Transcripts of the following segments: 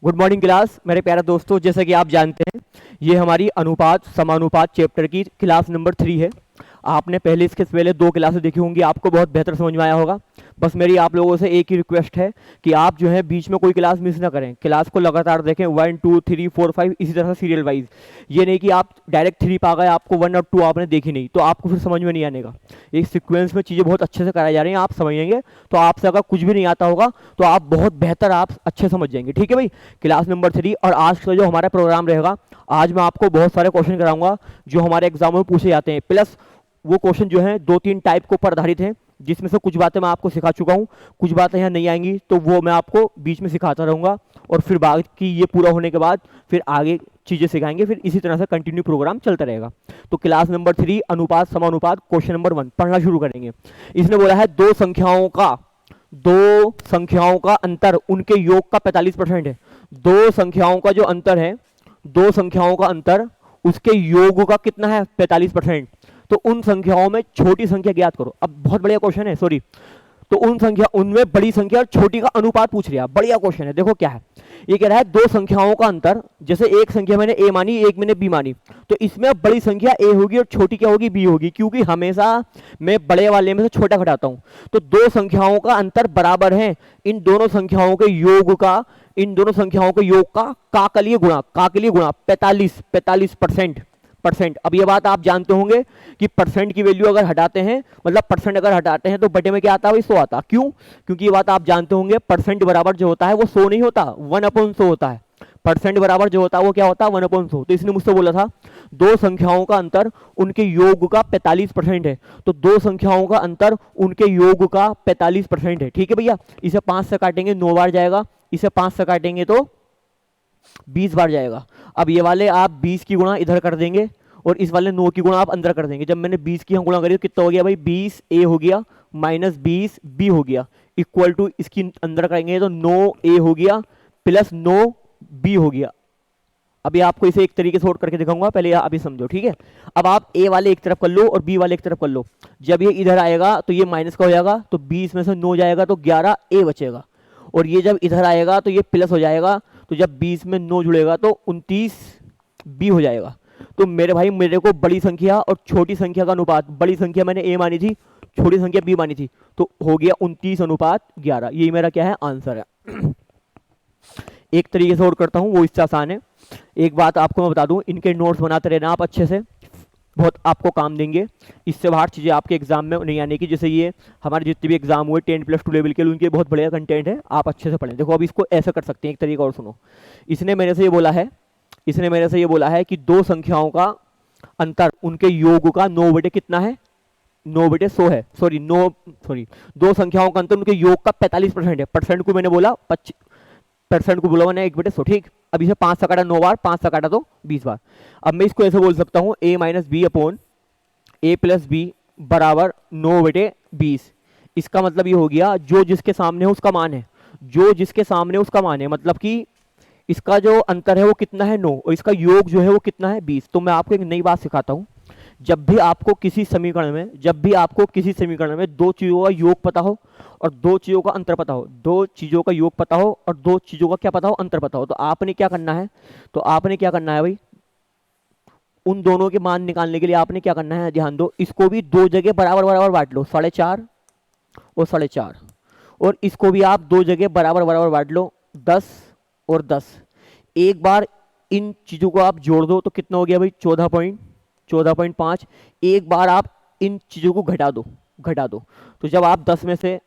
Good morning class. मेरे प्यारे दोस्तों, जैसा कि आप जानते हैं ये हमारी अनुपात समानुपात चैप्टर की क्लास नंबर 3 है। आपने इसके पहले 2 क्लासेस देखी होंगी, आपको बहुत बेहतर समझ में आया होगा। बस मेरी आप लोगों से एक ही रिक्वेस्ट है कि आप जो है बीच में कोई क्लास मिस ना करें, क्लास को लगातार देखें 1 2 3 4 5 इसी तरह से सीरियल वाइज। ये नहीं कि आप डायरेक्ट 3 पा गए, आपको 1 और 2 आपने देखी नहीं तो आपको फिर समझ में नहीं आने का। एक सीक्वेंस में चीज़ें बहुत अच्छे से कराई जा रही हैं, आप समझेंगे तो आपसे अगर कुछ भी नहीं आता होगा तो आप बहुत बेहतर आप अच्छे समझ जाएंगे। ठीक है भाई, क्लास नंबर 3 और आज का जो हमारा प्रोग्राम रहेगा, आज मैं आपको बहुत सारे क्वेश्चन कराऊंगा जो हमारे एग्जाम में पूछे जाते हैं। प्लस वो क्वेश्चन जो है 2-3 टाइप के ऊपर आधारित हैं, जिसमें से कुछ बातें मैं आपको सिखा चुका हूँ, कुछ बातें यहाँ नहीं आएंगी तो वो मैं आपको बीच में सिखाता रहूँगा और फिर बाकी ये पूरा होने के बाद फिर आगे चीज़ें सिखाएंगे। फिर इसी तरह से कंटिन्यू प्रोग्राम चलता रहेगा। तो क्लास नंबर 3 अनुपात समानुपात क्वेश्चन नंबर 1 पढ़ना शुरू करेंगे। इसने बोला है दो संख्याओं का अंतर उनके योग का 45% है। दो संख्याओं का जो अंतर है, दो संख्याओं का अंतर उसके योग का कितना है 45%। तो उन संख्याओं में छोटी संख्या ज्ञात करो। अब बहुत बढ़िया क्वेश्चन है, सॉरी, तो उनमें बड़ी संख्या और छोटी का अनुपात पूछ लिया। बढ़िया क्वेश्चन है। देखो क्या है, ये कह रहा है दो संख्याओं का अंतर, जैसे एक संख्या मैंने ए मानी, एक मैंने बी मानी, तो इसमें बड़ी संख्या ए होगी और छोटी क्या होगी, बी होगी, क्योंकि हमेशा मैं बड़े वाले में से छोटा घटाता हूं। तो दो संख्याओं का अंतर बराबर है इन दोनों संख्याओं के योग का, इन दोनों संख्याओं के योग का के लिए गुणा 45%। अब ये बात आप जानते होंगे कि परसेंट की वैल्यू अगर हटाते हैं, मतलब परसेंट अगर हटाते हैं तो बटे में क्या आता है, 100 आता। क्यों? क्योंकि ये बात आप जानते होंगे, परसेंट बराबर जो होता है वो 100 नहीं होता, 1/100 होता है। परसेंट बराबर जो होता है वो क्या होता है, 1/100। तो इसने मुझसे बोला था दो संख्याओं का अंतर उनके योग का 45% है। तो दो संख्याओं का अंतर उनके योग का 45% है। ठीक है भैया, इसे 5 से काटेंगे 9 बार जाएगा, इसे 5 से काटेंगे तो 20 बार जाएगा। अब ये वाले आप 20 की गुणा इधर कर देंगे और इस वाले 9 की गुणा आप अंदर कर देंगे। जब मैंने 20 की गुणा करी तो कितना हो गया भाई, 20 ए हो गया माइनस 20 बी हो गया, इक्वल टू इसकी अंदर करेंगे तो 9 ए हो गया प्लस 9 बी हो गया। अभी आपको इसे एक तरीके से और करके दिखाऊंगा, पहले अभी समझो। ठीक है, अब आप ए वाले एक तरफ कर लो और बी वाले एक तरफ कर लो। जब ये इधर आएगा तो ये माइनस का हो जाएगा, तो 20 में से 9 जाएगा तो 11 ए बचेगा, और ये जब इधर आएगा तो ये प्लस हो जाएगा, तो जब 20 में 9 जुड़ेगा तो 29 बी हो जाएगा। तो मेरे भाई, मेरे को बड़ी संख्या और छोटी संख्या का अनुपात, बड़ी संख्या मैंने ए मानी थी, छोटी संख्या बी मानी थी, तो हो गया 29:11। यही मेरा क्या है, आंसर है। एक तरीके से और करता हूं, वो इससे आसान है। एक बात आपको मैं बता दूं, इनके नोट्स बनाते रहना आप अच्छे से, बहुत आपको काम देंगे। इससे बाहर चीज़ें आपके एग्जाम में नहीं आने की। जैसे ये हमारे जितने भी एग्जाम हुए 10+2 लेवल के लिए, उनके बहुत बढ़िया कंटेंट है, आप अच्छे से पढ़ें। देखो अब इसको ऐसा कर सकते हैं, एक तरीका और सुनो। इसने मेरे से ये बोला है कि दो संख्याओं का अंतर उनके योग का 9 बटे कितना है, 9/100 है। दो संख्याओं का अंतर उनके योग का 45% है। परसेंट को मैंने बोला 1/100। ठीक, अब इसे 5 से काटा 9 बार, 5 से काटा तो 20 बार। अब मैं इसको ऐसे बोल सकता हूं, a minus B upon a plus B बराबर 9/20। इसका मतलब ये हो गया, जो जिसके सामने है उसका मान है, जो जिसके सामने उसका मान है, मतलब कि इसका जो अंतर है वो कितना है, 9, और इसका योग जो है वो कितना है, 20। तो मैं आपको एक नई बात सिखाता हूं, जब भी आपको किसी समीकरण में दो चीजों का योग पता हो और दो चीजों का अंतर पता हो, दो चीजों का योग पता हो और दो चीजों का क्या पता हो, अंतर पता हो, तो आपने क्या करना है भाई, उन दोनों के मान निकालने के लिए आपने क्या करना है, ध्यान दो, इसको भी दो जगह बराबर बराबर बांट लो, 4.5 और 4.5, और इसको भी आप दो जगह बराबर बराबर बांट लो, 10 और 10। एक बार इन चीजों को आप जोड़ दो तो कितना हो गया भाई, 14.5। एक बार आप इन चीजों को घटा दो, तो जब आप 10 में से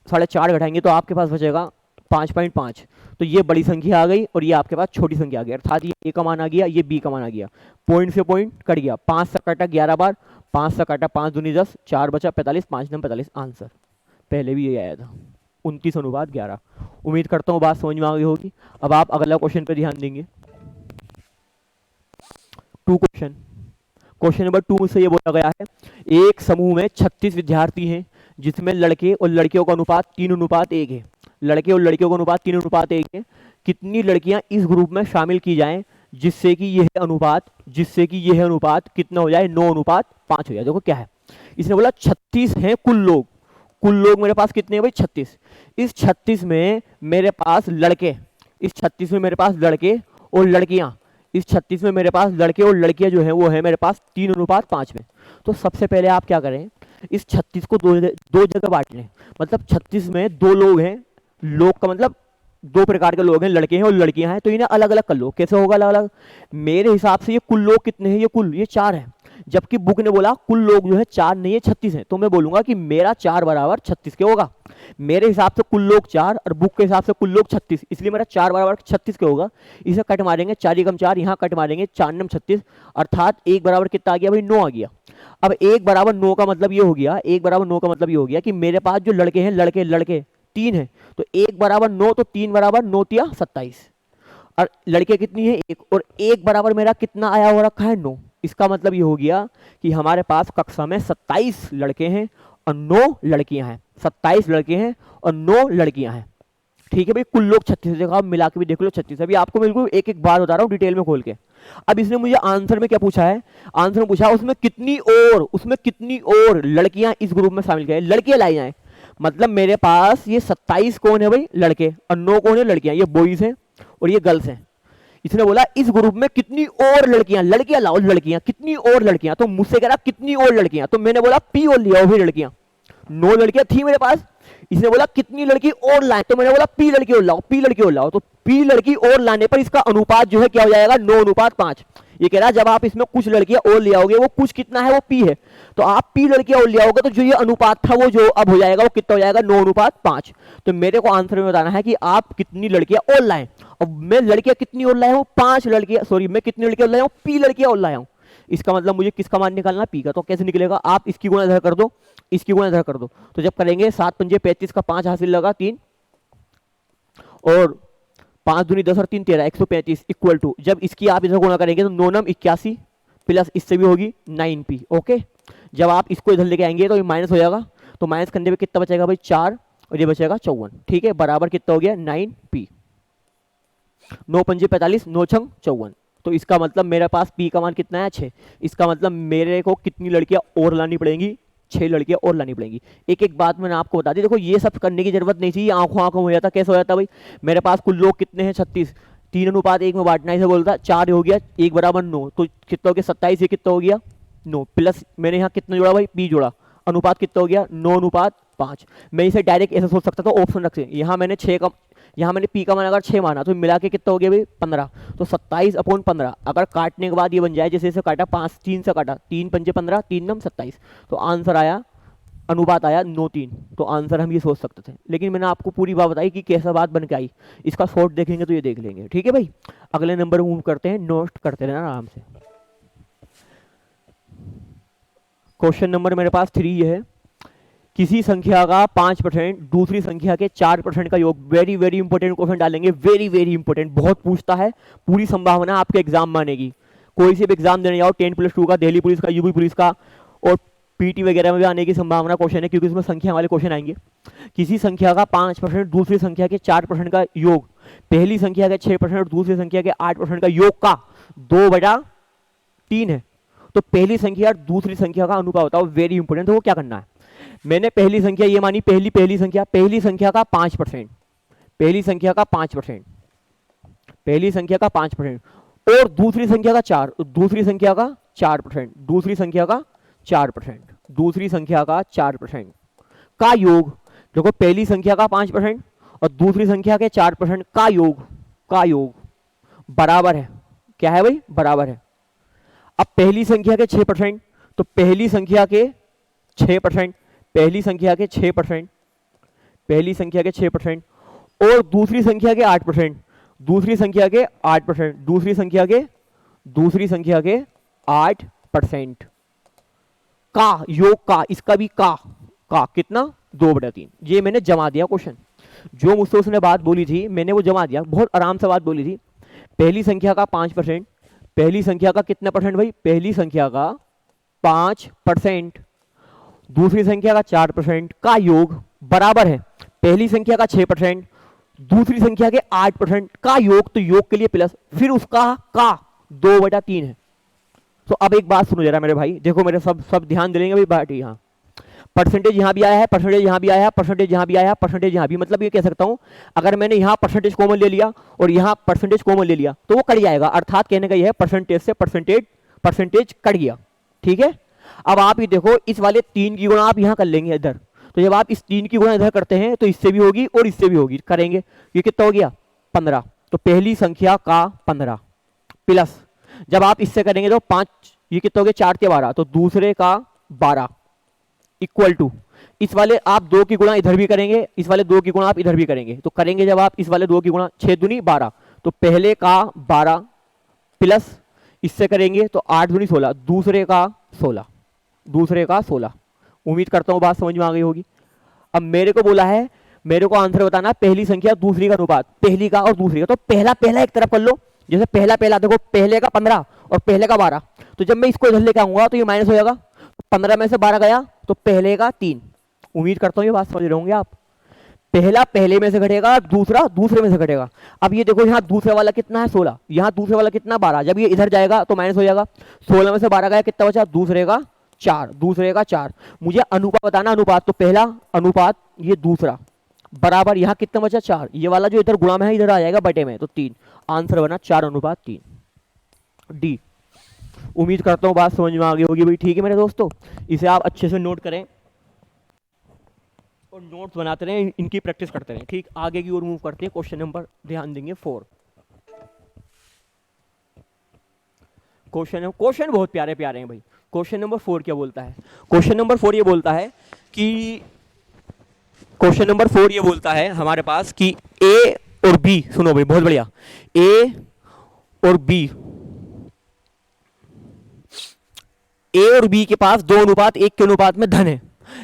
4.5 घटाएंगे तो आपके पास बचेगा 5.5। तो ये बड़ी संख्या आ गई और ये आपके पास छोटी संख्या आ गई, अर्थात ये ए का मान आ गया, ये बी का मान आ गया। पॉइंट से पॉइंट कट गया, 5 से काटा 11 बार, 5 से काटा 5 दूनी 10, 4 बचा 45, 5 9 45। आंसर पहले भी यही आया था, 29:11। उम्मीद करता हूँ बात समझ में आ गई होगी। अब आप अगला क्वेश्चन पे ध्यान देंगे। क्वेश्चन नंबर 2 से ये बोला गया है, एक समूह में 36 विद्यार्थी हैं, जिसमें लड़के और लड़कियों का अनुपात 3:1 है। लड़के और लड़कियों का अनुपात 3:1 है। कितनी लड़कियां इस ग्रुप में शामिल की जाएं जिससे कि यह अनुपात कितना हो जाए, 9:5 हो जाए। देखो क्या है, इसने बोला 36 हैं कुल लोग मेरे पास कितने हैं भाई, 36। इस 36 में मेरे पास लड़के, इस 36 में मेरे पास लड़के और लड़कियां, इस 36 में मेरे पास लड़के और लड़कियां जो है वो है मेरे पास 3:5 में। तो सबसे पहले आप क्या करें, इस 36 को दो जगह बांट लें। मतलब 36 में दो लोग हैं, लोग का मतलब दो प्रकार के लोग हैं, लड़के हैं और लड़कियां हैं, तो इन्हें अलग अलग कर लो। कैसे होगा अलग अलग? मेरे हिसाब से ये कुल लोग कितने हैं, ये 4 है, जबकि बुक ने बोला कुल लोग जो है 4 नहीं है 36 है, तो मैं बोलूंगा कि मेरा 4 बराबर 36 के होगा। मेरे हिसाब से कुल लोग 4 और बुक के हिसाब से कुल लोग 36, इसलिए मेरा 4 बराबर 36 के होगा। इसे कट मारेंगे, 4 एकम 4, यहाँ कट मारेंगे 4 नम 36, अर्थात 1 बराबर कितना आ गया भाई, 9 आ गया। अब 1 बराबर 9 का मतलब ये हो गया, 1 बराबर 9 का मतलब ये हो गया कि मेरे पास जो लड़के हैं, लड़के 3 है, तो 1 बराबर 9, तो 3 बराबर 9 तिया 27, और लड़के कितनी है 1, और 1 बराबर मेरा कितना आया हो रखा है 9। इसका मतलब ये हो गया कि हमारे पास कक्षा में 27 लड़के हैं और 9 लड़कियां हैं, 27 लड़के हैं और 9 लड़कियां हैं। ठीक है भाई, कुल लोग 36 देखो, आप मिला के भी देख लो 36। अभी आपको बिल्कुल एक एक बार बता रहा हूँ डिटेल में खोल के। अब इसने मुझे आंसर में क्या पूछा है, आंसर में पूछा उसमें कितनी और लड़कियां इस ग्रुप में शामिल किया, लड़कियां लाई जाए। मतलब मेरे पास ये 27 कौन है भाई, लड़के, और 9 कौन है, लड़कियां। ये बॉयज हैं और ये गर्ल्स हैं। इसने बोला इस ग्रुप में कितनी और लड़कियां लाओ, लड़कियां कितनी और लड़कियां, तो मुझसे कह रहा कितनी और लड़कियां, तो मैंने बोला पी और लिया भी लड़कियां, 9 लड़कियां थी मेरे पास। इसने बोला कितनी लड़की और लाए, तो मैंने बोला पी लड़की और लाओ, तो पी लड़की और लाने पर इसका अनुपात जो है क्या हो जाएगा, 9:5। ये कह रहा जब आप इसमें कुछ लड़कियां और ले आओगे, वो कुछ कितना है, वो पी है, तो आप पी लड़कियां और ले आओगे, तो जो ये अनुपात था वो जो अब हो जाएगा वो कितना हो जाएगा, 9:5। तो मेरे को आंसर में बताना है कि आप कितनी लड़कियां और लाए, और मैं लड़कियां कितनी और लाया हूं, 5 लड़कियां, सॉरी मैं कितनी लड़कियां और लाया हूं, पी लड़कियां और लाया हूं। इसका मतलब मुझे किसका मान निकालना, पी का। तो कैसे निकलेगा, आप इसकी गुणा इधर कर दो, इसकी गुणा इधर कर दो, तो जब करेंगे 7 पंजे 35 का 5 हासिल लगा 3, और 5 दूनी 10 और 3 13, 135 इक्वल टू, जब इसकी आप इधर गुणा करेंगे तो 9 नम 81 प्लस इससे भी होगी 9p। ओके, जब आप इसको इधर लेके आएंगे तो ये माइनस हो जाएगा, तो माइनस करने पे कितना बचेगा भाई 4, और ये बचेगा 54। ठीक है, बराबर कितना हो गया 9p, 9 पंजे 45, 9 छंग 54। तो इसका मतलब मेरे पास p का मान कितना है 6। इसका मतलब मेरे को कितनी लड़कियां और लानी पड़ेंगी, 6 लड़कियां और लानी पड़ेंगी। एक एक बात मैंने आपको बता दी, देखो ये सब करने की जरूरत नहीं थी, आंखों हो जाता। कैसे हो जाता भाई, मेरे पास कुल लोग कितने हैं 36, 3:1 में बांटना, इसे बोलता 4 हो गया, 1 बराबर 9, तो कितना हो गया 27, ये कितना हो गया 9, प्लस मैंने यहाँ कितना जोड़ा भाई, p जोड़ा, अनुपात कितना हो गया 9:5। मैं इसे डायरेक्ट ऐसे सोच सकता था, ऑप्शन रख, यहाँ मैंने 6 का, यहाँ मैंने p का मान अगर 6 माना, तो मिला के कितना हो गया भाई 15, तो 27/15। अगर काटने के बाद ये बन जाए, जैसे इसे काटा 5 3 से काटा, 3 पंजे 15, 3 नम 27, तो आंसर आया, अनुपात आया 9:3। तो आंसर हम ये सोच सकते थे, लेकिन मैंने आपको पूरी बात बताई कि कैसा बात बन के आई। इसका शॉर्ट देखेंगे तो ये देख लेंगे। ठीक है भाई, अगले नंबर मूव करते हैं, नोट करते रहना आराम से। क्वेश्चन नंबर मेरे पास 3 ये है, किसी संख्या का 5% दूसरी संख्या के 4% का योग। वेरी वेरी इंपॉर्टेंट क्वेश्चन डालेंगे, वेरी वेरी इंपॉर्टेंट, बहुत पूछता है, पूरी संभावना आपके एग्जाम में आने की। कोई से भी एग्जाम देने जाओ, 10+2 का, दिल्ली पुलिस का, यूपी पुलिस का, और पीटी वगैरह में भी आने की संभावना क्वेश्चन है, क्योंकि उसमें संख्या वाले क्वेश्चन आएंगे। किसी संख्या का 5% दूसरी संख्या के 4% का योग, पहली संख्या के 6% और दूसरी संख्या के 8% का योग का 2/3 है। तो पहली संख्या और दूसरी संख्या का अनुपात बताओ, वेरी इंपॉर्टेंट। तो वो क्या करना है, मैंने पहली संख्या ये मानी, पहली संख्या का 5%, पहली संख्या का 5%, पहली संख्या का 5%, और दूसरी संख्या का 4, दूसरी संख्या का 4%, दूसरी संख्या का 4%, दूसरी संख्या का 4% का योग। देखो पहली संख्या का 5% और दूसरी संख्या के 4% का योग बराबर है, क्या है भाई, बराबर है। अब पहली संख्या के 6%, तो पहली संख्या के 6%, पहली संख्या के 6%, पहली संख्या के 6%, और दूसरी संख्या के 8%, दूसरी संख्या के 8%, दूसरी संख्या के 8% का योग का, इसका भी का कितना 2/3। ये मैंने जमा दिया क्वेश्चन, जो मुझसे उसने बात बोली थी मैंने वो जमा दिया, बहुत आराम से बात बोली थी। पहली संख्या का 5%, पहली संख्या का कितना परसेंट भाई, पहली संख्या का 5%, दूसरी संख्या का 4% का योग बराबर है पहली संख्या का 6%, दूसरी संख्या के 8% का योग, तो योग के लिए प्लस, फिर उसका का 2/3 है। तो अब एक बात सुनो जरा मेरे भाई, देखो मेरे सब ध्यान देंगे भाई बात। यहाँ परसेंटेज यहाँ भी आया है, परसेंटेज यहाँ भी आया है, परसेंटेज यहाँ भी आया है, परसेंटेज यहाँ भी, मतलब ये कह सकता हूँ अगर मैंने यहाँ परसेंटेज कॉमन ले लिया और यहाँ परसेंटेज कॉमन ले लिया तो वो कट जाएगा, अर्थात कहने का ये है परसेंटेज से परसेंटेज कट गया। ठीक है, अब आप ये देखो इस वाले 3 की गुणा आप यहाँ कर लेंगे इधर, तो जब आप इस 3 की गुणा इधर करते हैं तो इससे भी होगी और इससे भी होगी, करेंगे ये कितना हो गया 15, तो पहली संख्या का 15 प्लस जब आप इससे करेंगे तो 5, ये कितना हो गया 4 के 12, तो दूसरे का 12 इक्वल टू इस वाले आप 2 की गुणा इधर भी करेंगे, इस वाले 2 की गुणा आप इधर भी करेंगे, तो करेंगे जब आप इस वाले 2 की गुणा 6 दूनी 12, तो पहले का 12 प्लस इससे करेंगे तो 8 दूनी 16, दूसरे का 16। उम्मीद करता हूँ बात समझ में आ गई होगी। अब मेरे को बोला है, मेरे को आंसर बताना पहली संख्या दूसरी का अनुपात, पहली का और दूसरी का, तो पहला एक तरफ कर लो, जैसे पहला देखो पहले का 15 और पहले का 12, तो जब मैं इसको इधर लेके आऊंगा तो ये माइनस हो जाएगा, 15 में से 12 गया तो पहले का 3। उम्मीद करता हूँ ये बात समझ रहे होंगे आप। पहला पहले में से घटेगा, दूसरा दूसरे में से घटेगा। अब ये देखो यहाँ दूसरे वाला कितना है 16, यहाँ दूसरे वाला कितना 12, जब ये इधर जाएगा तो माइनस हो जाएगा, 16 में से 12 गया कितना बचा, दूसरे का 4। मुझे अनुपात बताना, अनुपात तो पहला अनुपात ये दूसरा बराबर यहाँ कितना बचा 4, ये वाला जो इधर गुणा में है इधर आ जाएगा बटे में, तो 3, आंसर बना 4:3 डी। उम्मीद करता हूँ बात समझ में आ गई होगी भाई। ठीक है मेरे दोस्तों, इसे आप अच्छे से नोट करें और नोट्स बनाते रहें, इनकी प्रैक्टिस करते रहें। ठीक, आगे की ओर मूव करते हैं, क्वेश्चन नंबर ध्यान देंगे 4। क्वेश्चन बहुत प्यारे प्यारे हैं भाई। क्वेश्चन नंबर 4 क्या बोलता है, क्वेश्चन नंबर 4 ये बोलता है कि क्वेश्चन नंबर 4 ये बोलता है हमारे पास कि ए और बी, सुनो भाई बहुत बढ़िया, ए और बी के पास 2:1 के अनुपात में धन है।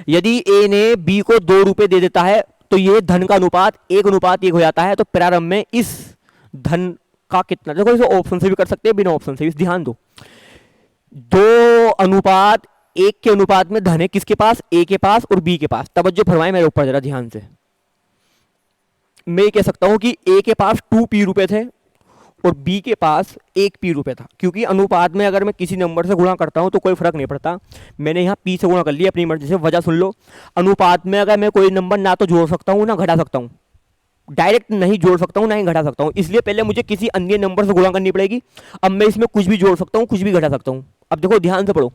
यदि ए ने बी को 2 रुपए दे देता है तो ये धन का अनुपात 1:1 हो जाता है। तो प्रारंभ में इस धन का कितना, देखो इसे ऑप्शन से भी कर सकते हैं बिना ऑप्शन से भी, ध्यान दो, 2:1 के अनुपात में धन है किसके पास, ए के पास और बी के पास। तवज्जो फरमाएं मेरे ऊपर जरा ध्यान से। मैं कह सकता हूं कि ए के पास 2p रुपए थे और बी के पास 1p रुपए था, क्योंकि अनुपात में अगर मैं किसी नंबर से गुणा करता हूं तो कोई फर्क नहीं पड़ता। मैंने यहाँ p से गुणा कर लिया अपनी मर्जी से, वजह सुन लो, अनुपात में अगर मैं कोई नंबर ना तो जोड़ सकता हूं ना घटा सकता हूं, डायरेक्ट नहीं जोड़ सकता हूं ना ही घटा सकता हूं, इसलिए पहले मुझे किसी अन्य नंबर से गुणा करनी पड़ेगी। अब मैं इसमें कुछ भी जोड़ सकता हूं, कुछ भी घटा सकता हूं। अब देखो ध्यान से पढ़ो,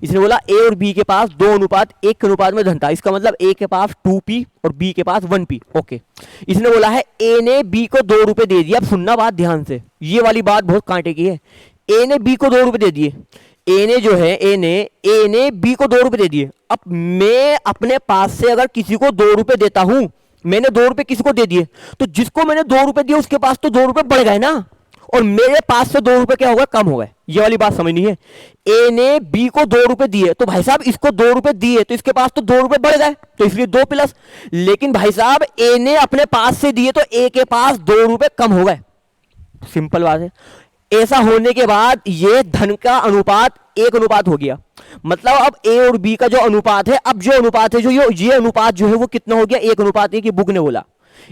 इसने बोला ए और बी के पास 2:1 के अनुपात में धन था, इसका मतलब ए के पास 2p और बी के पास 1p। ओके, इसने बोला है ए ने बी को 2 रुपए दे दिया। अब सुनना बात ध्यान से, ये वाली बात बहुत कांटे की है। ए ने बी को 2 रुपए दे दिए, ए ने जो है ए ने बी को 2 रुपए दे दिए। अब मैं अपने पास से अगर किसी को 2 रुपए देता हूं, मैंने 2 रुपए किसी को दे दिए, तो जिसको मैंने 2 रुपए दिए उसके पास तो 2 रुपए बढ़ गए ना, और मेरे पास से 2 रुपए क्या हो गए, कम हो गए। ये वाली बात समझनी है। ए ने बी को 2 रुपए दिए, तो भाई साहब इसको 2 रुपए दिए तो इसके पास तो 2 रुपए बढ़ गए, तो इसलिए 2 प्लस। लेकिन भाई साहब ए ने अपने पास से दिए तो ए के पास 2 रुपए कम हो गए, सिंपल बात है। ऐसा होने के बाद ये धन का अनुपात 1:1 हो गया। मतलब अब ए और बी का जो अनुपात है, अब जो अनुपात है जो ये अनुपात जो है वो कितना हो गया, 1:1। बुक ने बोला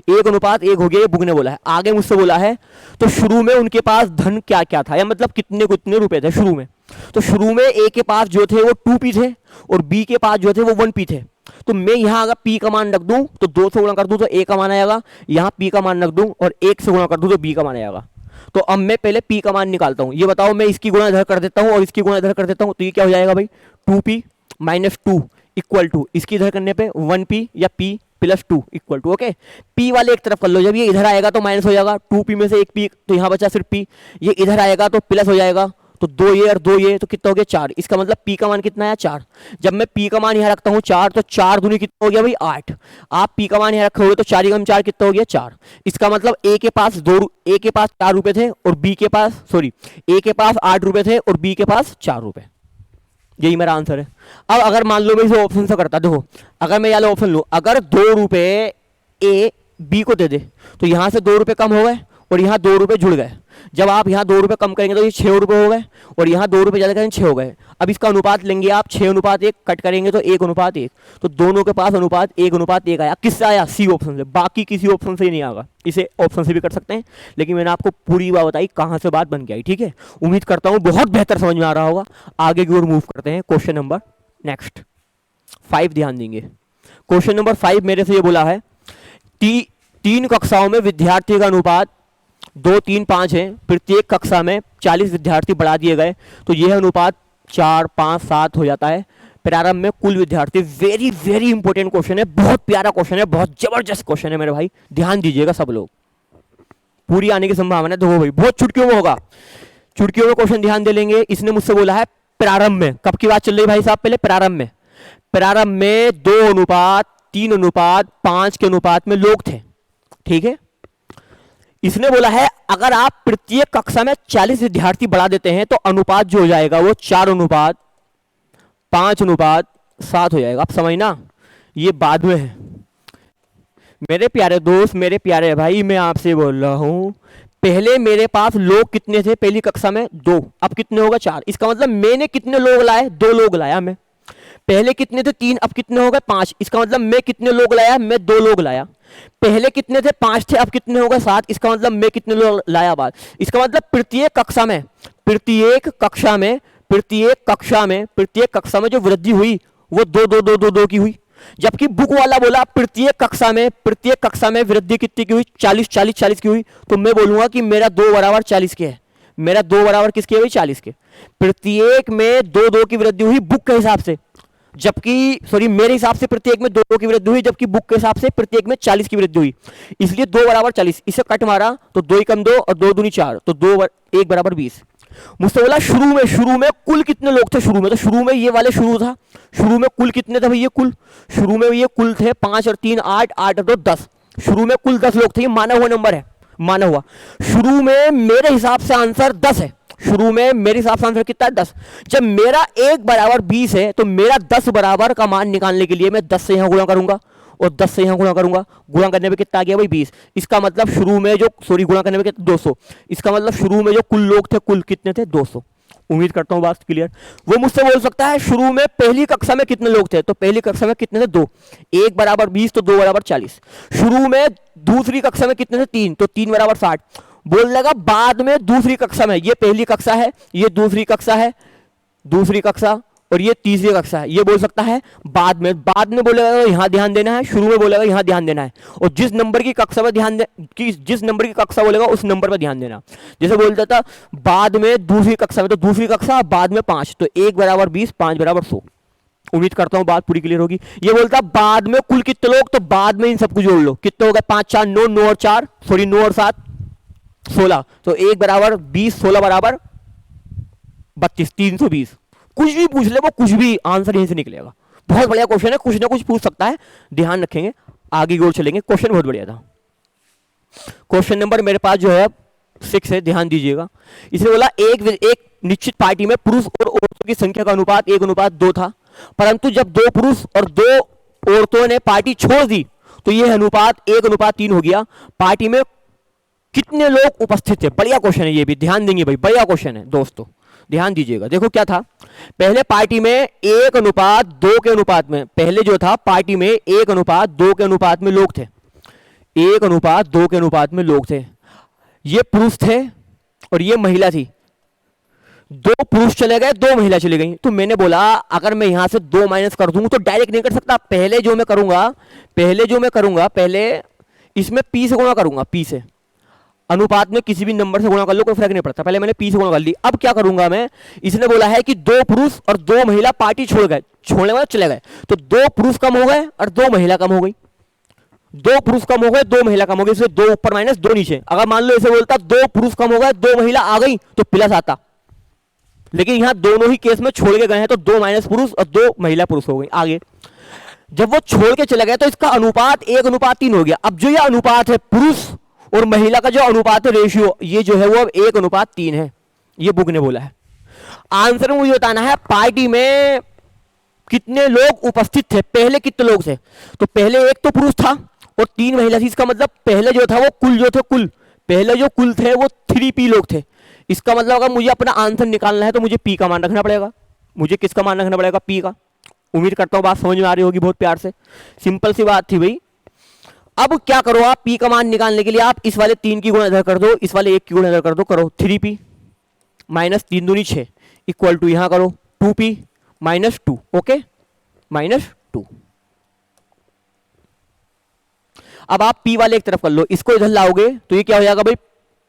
1:1 हो गया, ये बुक ने बोला है। आगे मुझसे बोला है तो शुरू में उनके पास धन क्या क्या था, या मतलब कितने कितने रुपए थे शुरू में। तो शुरू में ए के पास जो थे वो 2p थे और बी के पास जो थे वो 1p थे। तो मैं यहां अगर p का मान रख दूं तो 2 से गुणा कर दूं तो a का मान आएगा, यहां p का मान रख दूं और 1 से गुणा कर दूं तो b का मान आएगा। तो अब मैं पहले p का मान निकालता हूं। ये बताओ, मैं इसकी गुणा इधर कर देता हूं और इसकी गुणा इधर कर देता हूं, तो ये क्या हो जाएगा भाई, 2p माइनस 2 इक्वल टू, इसकी इधर करने पे 1p या p plus 2 equal to. Okay, p वाले एक तरफ कर लो, जब ये इधर आएगा तो माइनस हो जाएगा, 2p में से 1p तो यहाँ बचा सिर्फ p, ये इधर आएगा तो प्लस हो जाएगा, तो 2 ये और 2 ये तो कितना हो गया 4। इसका मतलब p का मान कितना है 4। जब मैं p का मान यहाँ रखता हूँ 4, तो 4 दूनी कितना हो गया भाई 8। आप p का मान यहाँ रखोगे तो 4 × 4 कितना हो गया 4। इसका मतलब a के पास 4 रुपए थे और b के पास a के पास 8 रुपए थे और b के पास 4 रुपए। यही मेरा आंसर है। अब अगर मान लो मैं इसे ऑप्शन से करता, देखो अगर मैं यहाँ ऑप्शन लूँ, अगर 2 रुपए ए बी को दे दे तो यहाँ से 2 रुपए कम हो गए और यहाँ 2 रुपए जुड़ गए। जब आप यहाँ 2 रुपए कम करेंगे तो ये 6 रुपए हो गए और यहाँ 2 रुपए ज़्यादा करेंगे 6 हो गए। अब इसका अनुपात लेंगे आप 6:1, कट करेंगे तो 1:1, तो दोनों के पास अनुपात 1:1 आया। किससे आया, सी ऑप्शन से, बाकी किसी ऑप्शन से ही नहीं आएगा। इसे ऑप्शन से भी कर सकते हैं, लेकिन मैंने आपको पूरी बात बताई कहाँ से बात बन के आई। ठीक है, उम्मीद करता हूँ बहुत बेहतर समझ में आ रहा होगा। आगे की ओर मूव करते हैं, क्वेश्चन नंबर नेक्स्ट 5 ध्यान देंगे। क्वेश्चन नंबर 5 मेरे से ये बोला है 3 कक्षाओं में विद्यार्थी का अनुपात 2 3 5 है, प्रत्येक कक्षा में 40 विद्यार्थी बढ़ा दिए गए तो यह अनुपात 4 5 7 हो जाता है। प्रारंभ में कुल विद्यार्थी, वेरी वेरी इंपॉर्टेंट क्वेश्चन है, बहुत प्यारा क्वेश्चन है, बहुत जबरदस्त क्वेश्चन है मेरे भाई, ध्यान दीजिएगा सब लोग, पूरी आने की संभावना है। तो भाई बहुत चुटकियों में होगा, चुटकियों में क्वेश्चन ध्यान दे लेंगे। इसने मुझसे बोला है प्रारंभ में, कब की बात चल रही भाई साहब, पहले प्रारंभ में 2:3:5 के अनुपात में लोग थे, ठीक है। इसने बोला है अगर आप प्रत्येक कक्षा में 40 विद्यार्थी बढ़ा देते हैं तो अनुपात जो हो जाएगा वो 4:5:7 हो जाएगा। आप समझना, ये बाद में है मेरे प्यारे दोस्त, मेरे प्यारे भाई, मैं आपसे बोल रहा हूं पहले मेरे पास लोग कितने थे पहली कक्षा में 2, अब कितने होगा 4। इसका मतलब मैंने कितने लोग लाए, 2 लोग लाया मैं। पहले कितने थे 3, अब कितने हो गए 5। इसका मतलब मैं कितने लोग लाया, मैं 2 लोग लाया। पहले कितने थे 5 थे, अब कितने हो गए 7। इसका मतलब मैं कितने लोग लाया बाद। इसका मतलब प्रत्येक कक्षा में जो वृद्धि हुई वो 2 की हुई। जबकि बुक वाला बोला प्रत्येक कक्षा में वृद्धि कितनी की हुई, 40 की हुई। तो मैं बोलूंगा कि मेरा 2 बराबर 40 के है, मेरा 2 बराबर किसके हुई, 40 के। प्रत्येक में 2 की वृद्धि हुई बुक के हिसाब से, जबकि सॉरी मेरे हिसाब से प्रत्येक में 2 की वृद्धि हुई, जबकि बुक के हिसाब से प्रत्येक में 40 की वृद्धि हुई। इसलिए 2 बराबर 40, इसे कट मारा तो 2 कम 2 और 2 दूनी 4, तो 1 बराबर 20। मुझसे बोला शुरू में कुल कितने लोग थे, शुरू में, तो शुरू में ये वाले शुरू था, शुरू में कुल कितने थे भाई, ये कुल शुरू में ये कुल थे 5 और 3 8, 8 और 2 10। शुरू में कुल 10 लोग थे, ये माना हुआ नंबर है, माना हुआ। शुरू में मेरे हिसाब से आंसर 10 है, शुरू में मेरे हिसाब से आंसर कितना है 10। जब मेरा 1 बराबर 20 है तो मेरा 10 बराबर का मान निकालने के लिए मैं 10 से यहां गुणा करूंगा और 10 से यहां गुणा करूंगा। गुणा करने पे कितना आ गया भाई 20। इसका मतलब शुरू में जो गुणा करने पे कितना 200। इसका मतलब शुरू में जो कुल लोग थे, कुल कितने थे 200। उम्मीद करता हूं बात क्लियर। वो मुझसे बोल सकता है शुरू में पहली कक्षा में कितने लोग थे, तो पहली कक्षा में कितने थे 2, 1 बराबर 20 तो 2 बराबर 40। शुरू में दूसरी कक्षा में कितने थे 3, तो 3 बराबर 60। बोल लगा बाद में दूसरी कक्षा में, ये पहली कक्षा है, ये दूसरी कक्षा है, दूसरी कक्षा और ये तीसरी कक्षा है। ये बोल सकता है बाद में बोलेगा यहां ध्यान देना है, शुरू में बोलेगा यहां ध्यान देना है, और जिस नंबर की कक्षा पर ध्यान जिस नंबर की कक्षा बोलेगा उस नंबर पर ध्यान देना। जैसे बोलता था बाद में दूसरी कक्षा में, तो दूसरी कक्षा बाद में 5, तो 1 बराबर 20 5 बराबर 100। उम्मीद करता हूं बात पूरी क्लियर होगी। ये बोलता बाद में कुल कितने लोग, तो बाद में इन सबको जोड़ लो, कितने हो गए 5 4 9, 9 और 4 सॉरी 9 और 7 16, तो 1 बराबर 20 16 बराबर 32 320। कुछ भी पूछ ले वो कुछ भी आंसर यहीं से निकलेगा। बहुत बढ़िया क्वेश्चन है, कुछ ना कुछ पूछ सकता है, ध्यान रखेंगे, आगे की ओर चलेंगे। क्वेश्चन बहुत बढ़िया था। क्वेश्चन नंबर मेरे पास जो है 6 है, ध्यान दीजिएगा। इसे बोला एक निश्चित पार्टी में पुरुष और औरतों की संख्या का अनुपात 1:2 था, परंतु जब 2 पुरुष और 2 औरतों ने पार्टी छोड़ दी तो यह अनुपात 1:3 हो गया। पार्टी में कितने लोग उपस्थित थे। बढ़िया क्वेश्चन है, ये भी ध्यान देंगे भाई, बढ़िया क्वेश्चन है दोस्तों, ध्यान दीजिएगा। देखो क्या था, पहले पार्टी में 1:2 के अनुपात में, पहले जो था पार्टी में 1:2 के अनुपात में लोग थे, 1:2 के अनुपात में लोग थे। ये पुरुष थे और ये महिला थी। 2 पुरुष चले गए 2 महिला चली गई। तो मैंने बोला अगर मैं यहां से 2 माइनस कर दूं तो डायरेक्ट नहीं कर सकता, पहले जो मैं करूंगा पहले इसमें पी से गुणा करूंगा, पी से, अनुपात में किसी भी नंबर से गुणा कर लो कोई फर्क नहीं पड़ता, पहले मैंने पी से गुणा कर ली। अब क्या करूंगा मैं, इसने बोला है कि 2 पुरुष और 2 महिला पार्टी छोड़ गए, छोड़ने वाले चले गए, तो 2 पुरुष कम हो गए और 2 महिला कम हो गई, 2 पुरुष कम हो गए 2 महिला कम हो गई, इसलिए 2 ऊपर माइनस 2 नीचे। अगर मान लो ऐसे बोलता 2 पुरुष कम हो गए 2 महिला आ गई तो प्लस आता, लेकिन यहां दोनों ही केस में छोड़ के गए हैं तो 2 माइनस पुरुष और 2 महिला पुरुष हो गई। आगे जब वो छोड़ के चले गए तो इसका अनुपात 1:3 हो गया। अब जो ये अनुपात है पुरुष और महिला का जो अनुपात है रेशियो, ये जो है वो अब 1:3 है, ये बुक ने बोला है। आंसर मुझे बताना है पार्टी में कितने लोग उपस्थित थे, पहले कितने लोग थे। तो पहले 1 तो पुरुष था और 3 महिला थी, इसका मतलब पहले जो था वो पहले जो कुल थे वो 3p लोग थे। इसका मतलब अगर मुझे अपना आंसर निकालना है तो मुझे p का मान रखना पड़ेगा। मुझे किसका मान रखना पड़ेगा, p का। उम्मीद करता हूं बात समझ में आ रही होगी बहुत प्यार से, सिंपल सी बात थी भाई। अब क्या करो आप, p का मान निकालने के लिए आप इस वाले 3 की गुणा इधर कर दो, इस वाले 1 की गुणा इधर कर दो, करो 3p माइनस 3 दूनी 6 इक्वल टू यहां करो 2p माइनस 2, ओके, माइनस 2। अब आप p वाले एक तरफ कर लो, इसको इधर लाओगे तो ये क्या हो जाएगा भाई,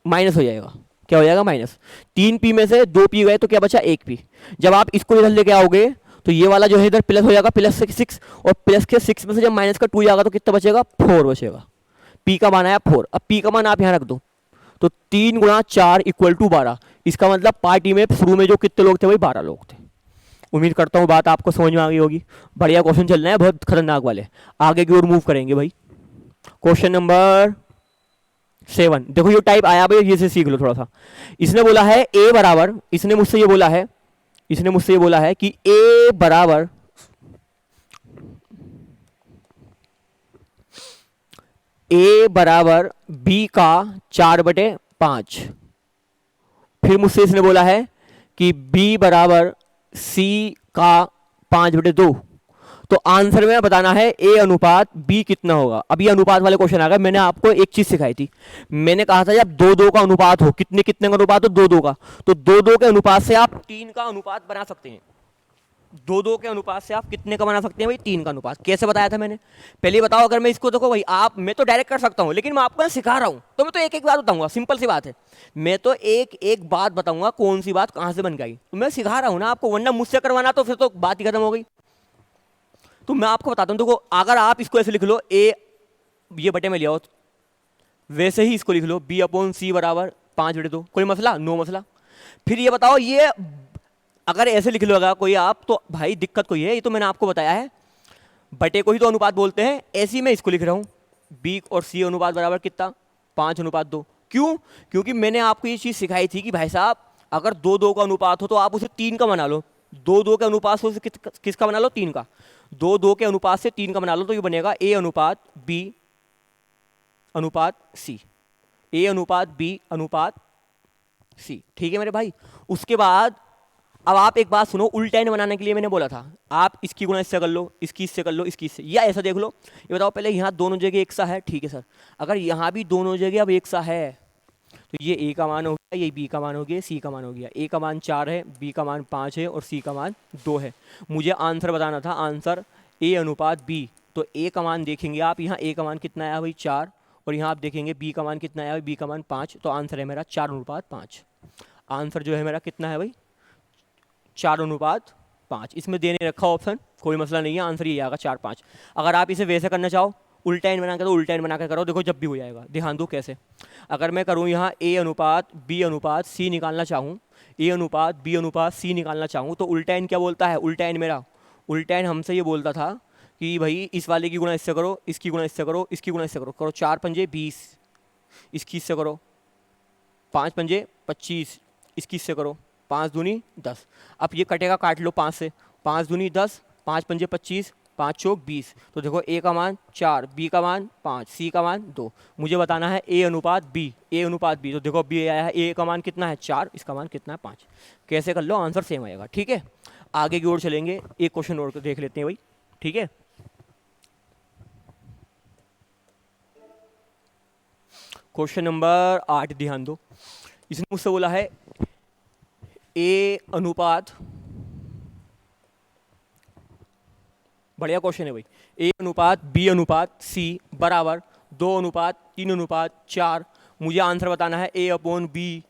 माइनस हो जाएगा। क्या हो जाएगा, माइनस। 3p में से 2p गए तो क्या बचा, 1p। जब आप इसको इधर लेके आओगे तो ये वाला जो है इधर प्लस हो जाएगा, प्लस 6, और प्लस के 6 में से जब माइनस का 2 जाएगा तो कितना बचेगा, 4 बचेगा। p का मान आया 4। अब p का मान आप यहाँ रख दो, तो 3 गुणा 4 इक्वल टू 12। इसका मतलब पार्टी में शुरू में जो कितने लोग थे भाई, 12 लोग थे। उम्मीद करता हूँ बात आपको समझ में आ गई होगी। बढ़िया क्वेश्चन चल रहे हैं, बहुत खतरनाक वाले। आगे की ओर मूव करेंगे भाई। Question number 7। देखो ये टाइप आया भाई, ये से सीख लो थोड़ा सा। इसने बोला है a बराबर, इसने मुझसे ये बोला है कि a बराबर b का 4/5। फिर मुझसे इसने बोला है कि b बराबर c का 5/2। तो आंसर में बताना है a अनुपात b कितना होगा। अब ये अनुपात वाले क्वेश्चन आ गए। मैंने आपको एक चीज सिखाई थी, मैंने कहा था जब 2-2 का अनुपात हो, कितने कितने का अनुपात हो, 2-2 का, तो 2-2 के अनुपात से आप 3 का अनुपात बना सकते हैं। 2-2 के अनुपात से आप कितने का बना सकते हैं भाई, 3 का अनुपात। कैसे बताया था मैंने, पहले बताओ। अगर मैं इसको देखो भाई, आप, मैं तो डायरेक्ट कर सकता हूं, लेकिन मैं आपको सिखा रहा हूं, तो मैं तो एक एक बात बताऊंगा। सिंपल सी बात है, मैं तो एक एक बात बताऊंगा, कौन सी बात कहां से बन गई। तो मैं सिखा रहा हूं ना आपको, वरना मुझसे करवाना तो फिर तो बात ही खत्म हो गई। तो मैं आपको बताता हूं, देखो अगर आप इसको ऐसे लिख लो, ए ये बटे में लिया हो, वैसे ही इसको लिख लो b/c बराबर 5/2। कोई मसला, नो मसला। फिर ये बताओ, ये अगर ऐसे लिख लो कोई आप, तो भाई दिक्कत कोई है, ये तो मैंने आपको बताया है, बटे को ही तो अनुपात बोलते हैं। ऐसे ही मैं इसको लिख रहा हूं, b और c अनुपात बराबर कितना, 5:2। क्यों, क्योंकि मैंने आपको ये चीज सिखाई थी कि भाई साहब अगर 2-2 का अनुपात हो तो आप उसे 3 का बना लो। 2-2 के अनुपात से किसका बना लो, 3 का। 2-2 के अनुपात से 3 का बना लो, तो ये बनेगा a अनुपात b अनुपात c, a अनुपात b अनुपात c। ठीक है मेरे भाई। उसके बाद अब आप एक बात सुनो, उल्टा n बनाने के लिए मैंने बोला था, आप इसकी गुणा इससे कर लो, इसकी इससे कर लो, इसकी इससे, या ऐसा देख लो। ये बताओ पहले, यहाँ दोनों जगह एक सा है, ठीक है सर। अगर यहाँ भी दोनों जगह अब एक सा है, तो ये a का मान हो गया, ये b का मान हो गया, c का मान हो गया। a का मान 4 है, b का मान 5 है, और c का मान 2 है। मुझे आंसर बताना था, आंसर a अनुपात b। तो a का मान देखेंगे आप, यहाँ a का मान कितना आया भाई, 4, और यहाँ आप देखेंगे b का मान कितना आया भाई, b का मान 5। तो आंसर है मेरा 4:5। आंसर जो है मेरा कितना है भाई, 4:5। इसमें देने रखा ऑप्शन, कोई मसला नहीं है, आंसर ये आएगा 4-5। अगर आप इसे वैसे करना चाहो, उल्टा एन बना के, तो उल्टा एन बना के करो, देखो जब भी हो जाएगा। ध्यान दो कैसे। अगर मैं करूँ यहाँ a अनुपात b अनुपात c निकालना चाहूँ, a अनुपात b अनुपात c निकालना चाहूँ, तो उल्टा एन क्या बोलता है, उल्टा एन मेरा, उल्टा एन हमसे ये बोलता था कि भाई इस वाले की गुणा इससे करो, इसकी गुणा इससे करो, इसकी गुणा इससे करो, करो 4 पंजे 20, इसकी इससे करो 5 पंजे 25, इसकी इससे करो 5 दूनी 10। अब ये कटेगा, काट लो 5 से, 5 दूनी 10, 5 पंजे 25, 5 चौक 20। तो देखो a का मान 4, b का मान 5, c का मान 2। मुझे बताना है a अनुपात b, a अनुपात b। तो देखो b आया है, a का मान कितना है 4, इसका मान कितना है 5। कैसे कर लो, आंसर सेम आएगा। ठीक है, आगे की ओर चलेंगे, एक क्वेश्चन और देख लेते हैं भाई। ठीक है, क्वेश्चन नंबर 8 ध्यान दो। इसने मुझसे बोला है a अनुपात, बढ़िया क्वेश्चन है भाई, a अनुपात b अनुपात c बराबर 2:3:4। मुझे आंसर बताना है a/b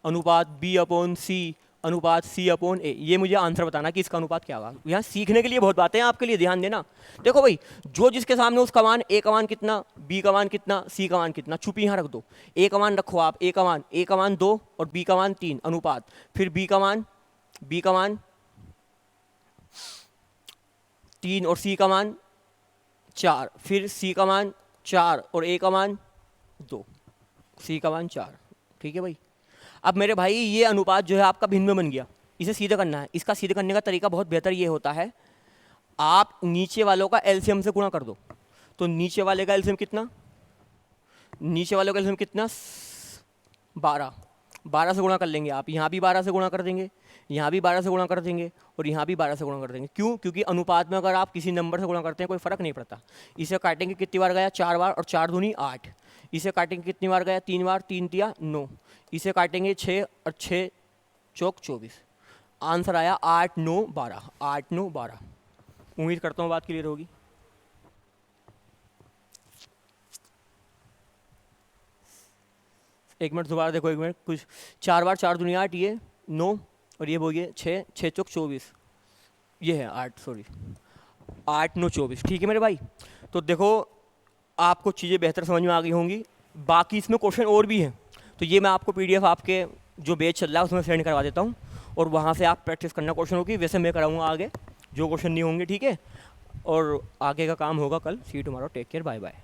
अनुपात b/c अनुपात c/a। ये मुझे आंसर बताना कि इसका अनुपात क्या होगा। यहाँ सीखने के लिए बहुत बातें हैं आपके लिए, ध्यान देना। देखो भाई, जो जिसके सामने उसका मान, a का मान कितना, b का मान कितना, c का मान कितना, चुप यहाँ रख दो। a का मान रखो आप, a का मान 2 और b का मान 3 अनुपात, फिर b का मान 3 और c का मान 4, फिर c का मान 4 और a का मान 2, c का मान 4। ठीक है भाई। अब मेरे भाई ये अनुपात जो है आपका भिन्न में बन गया, इसे सीधे करना है। इसका सीधे करने का तरीका बहुत बेहतर ये होता है, आप नीचे वालों का एलसीएम से गुणा कर दो। तो नीचे वाले का एलसीएम कितना, नीचे वालों का एलसीएम कितना, 12 से गुणा कर लेंगे आप। यहाँ भी 12 से गुणा कर देंगे, यहाँ भी 12 से गुणा कर देंगे, और यहाँ भी 12 से गुणा कर देंगे। क्यों, क्योंकि अनुपात में अगर आप किसी नंबर से गुणा करते हैं कोई फर्क नहीं पड़ता। इसे काटेंगे कितनी बार गया, 4 बार, और 4 दूनी 8। इसे काटेंगे कितनी बार गया, 3 बार, 3 तिया 9। इसे काटेंगे 6 और 6 चौक 24। आंसर आया 8 9 12, 8 9 12। उम्मीद करता हूँ बात क्लियर होगी। एक मिनट दोबारा देखो, एक मिनट। कुछ 4 बार 4 दुनिया 8, ये 9 और ये बोलिए 6, 6 चौक 24, ये है 8, सॉरी 8 9 24। ठीक है मेरे भाई, तो देखो आपको चीज़ें बेहतर समझ में आ गई होंगी। बाकी इसमें क्वेश्चन और भी हैं, तो ये मैं आपको पीडीएफ आपके जो बैच चल रहा है उसमें सेंड करवा देता हूँ, और वहाँ से आप प्रैक्टिस करना क्वेश्चनों की। वैसे मैं कराऊँगा आगे जो क्वेश्चन नहीं होंगे, ठीक है। और आगे का काम होगा कल। See you tomorrow, take care, bye bye.